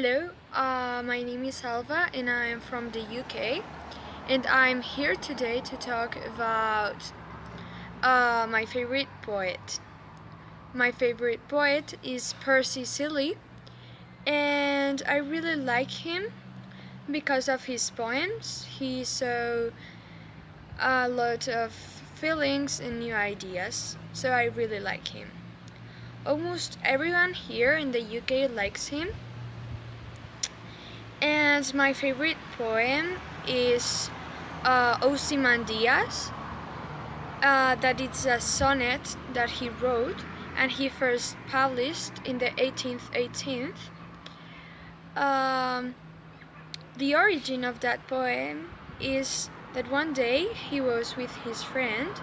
Hello, my name is Alva and I am from the UK, and I'm here today to talk about my favorite poet. My favorite poet is P.Shelley, and I really like him because of his poems. He saw a lot of feelings and new ideas, so I really like him. Almost everyone here in the UK likes him. And my favorite poem is Ozymandias. That it's a sonnet that he wrote and he first published in the 18th. Um, the origin of that poem is that one day he was with his friend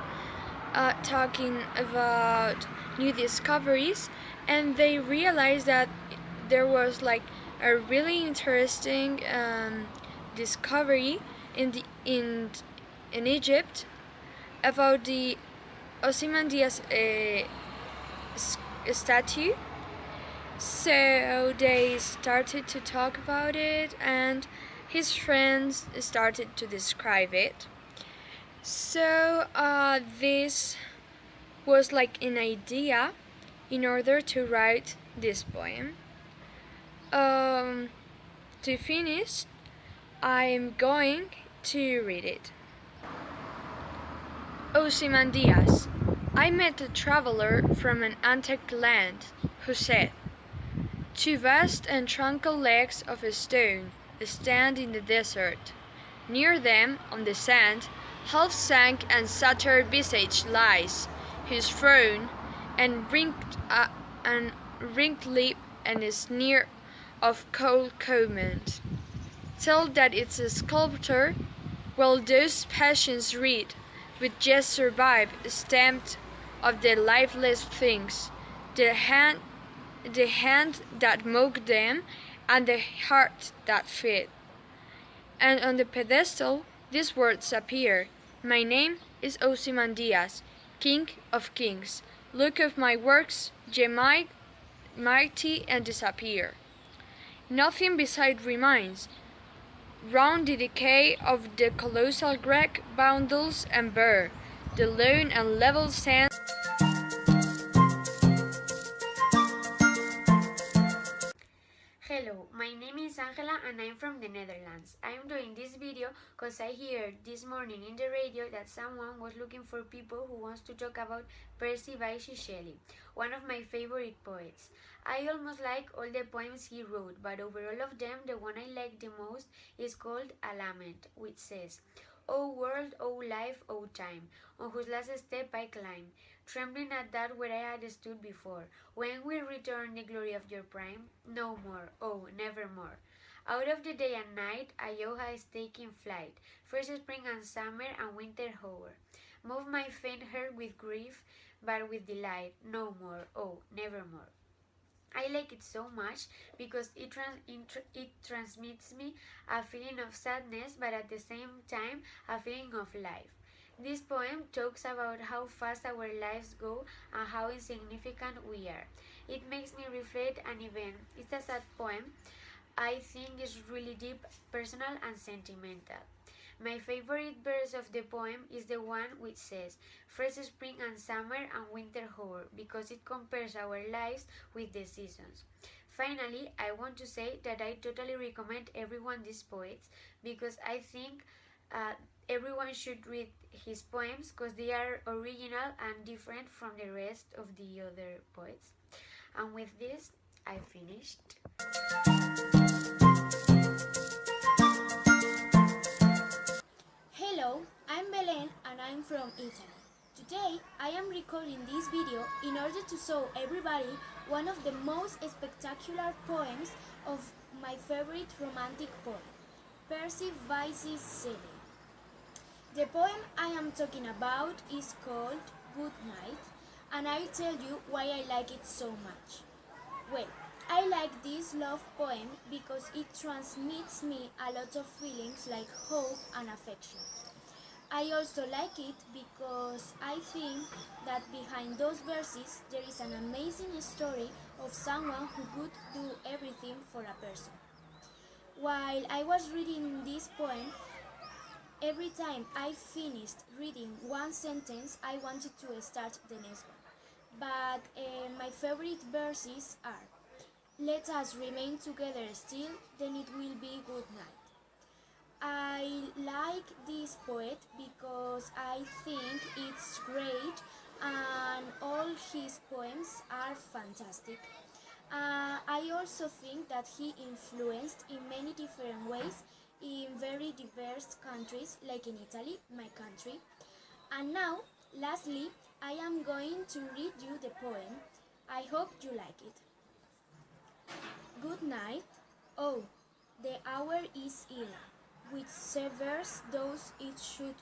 talking about new discoveries, and they realized that there was like a really interesting discovery in Egypt about the Ozymandias statue. So they started to talk about it, and his friends started to describe it. So this was like an idea in order to write this poem. To finish, I'm going to read it. Ozymandias. I met a traveler from an antique land who said, "Two vast and truncal legs of a stone stand in the desert. Near them, on the sand, half sank and saturned visage lies, whose frown and wrinkled lip and a sneer of cold comment tell that it's a sculptor, while those passions read, which just survive, stamped of the lifeless things, the hand that mocked them, and the heart that fed. And on the pedestal these words appear: My name is Ozymandias, King of Kings. Look of my works, ye mighty, and disappear. Nothing beside remains. Round the decay of the colossal Greek bundles and bare the lone and level sands. Hello, my name is Angela and I'm from the Netherlands. I'm doing this video because I heard this morning in the radio that someone was looking for people who wants to talk about P.Shelley, one of my favorite poets. I almost like all the poems he wrote, but over all of them, the one I like the most is called A Lament, which says, O world, O life, O time, on whose last step I climb, trembling at that where I had stood before. When will return the glory of your prime? No more, oh, nevermore. Out of the day and night, Ioha is taking flight, first spring and summer and winter hover. Move my faint heart with grief, but with delight, no more, oh, nevermore. I like it so much because it transmits me a feeling of sadness, but at the same time a feeling of life. This poem talks about how fast our lives go and how insignificant we are. It makes me reflect, and even it's a sad poem, I think it's really deep, personal and sentimental. My favorite verse of the poem is the one which says, fresh spring and summer and winter hover, because it compares our lives with the seasons. Finally, I want to say that I totally recommend everyone these poets because I think everyone should read his poems because they are original and different from the rest of the other poets. And with this, I finished. Hello, I'm Belen and I'm from Italy. Today I am recording this video in order to show everybody one of the most spectacular poems of my favorite romantic poet, P.Shelley. The poem I am talking about is called Good Night, and I'll tell you why I like it so much. Well, I like this love poem because it transmits me a lot of feelings like hope and affection. I also like it because I think that behind those verses there is an amazing story of someone who could do everything for a person. While I was reading this poem, every time I finished reading one sentence, I wanted to start the next one. But my favorite verses are: let us remain together still, then it will be good night. I like this poet because I think it's great and all his poems are fantastic. I also think that he influenced in many different ways in very diverse countries, like in Italy, my country. And now, lastly, I am going to read you the poem. I hope you like it. Good night. Oh, the hour is ill, which severs those it should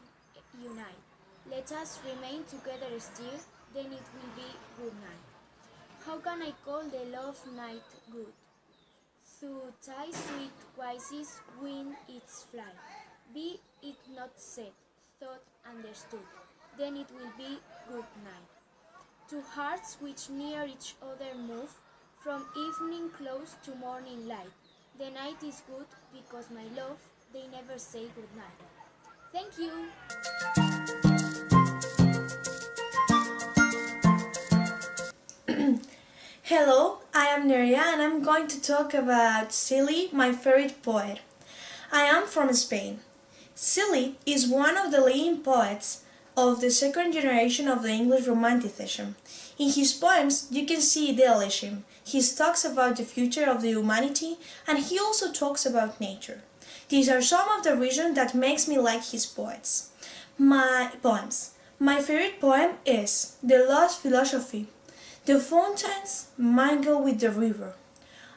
unite. Let us remain together still, then it will be good night. How can I call the love night good? Through thy sweet voices wing its flight. Be it not said, thought, understood, then it will be good night. Two hearts which near each other move, from evening close to morning light. The night is good because my love, they never say good night. Thank you. Hello, I am Neria and I'm going to talk about Silly, my favorite poet. I am from Spain. Silly is one of the leading poets of the second generation of the English Romanticism. In his poems, you can see idealism. He talks about the future of the humanity and he also talks about nature. These are some of the reasons that makes me like his poets. My poems. My favorite poem is The Lost Philosophy. The fountains mingle with the river,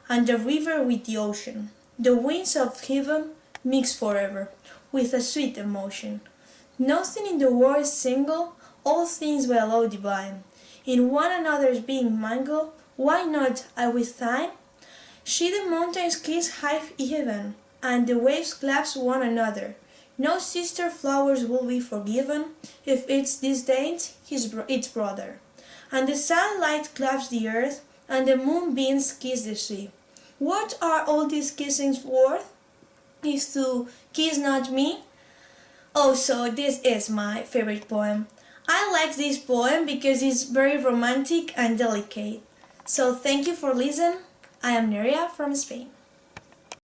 and the river with the ocean. The winds of heaven mix forever, with a sweet emotion. Nothing in the world is single, all things by law divine. In one another's being mingled, why not I with thine? See the mountains kiss high heaven, and the waves clasp one another. No sister flowers will be forgiven, if it's disdained its brother. And the sunlight claps the earth, and the moonbeams kiss the sea. What are all these kissings worth, if to kiss not me? Oh, so this is my favorite poem. I like this poem because it's very romantic and delicate. So thank you for listening. I am Neria from Spain.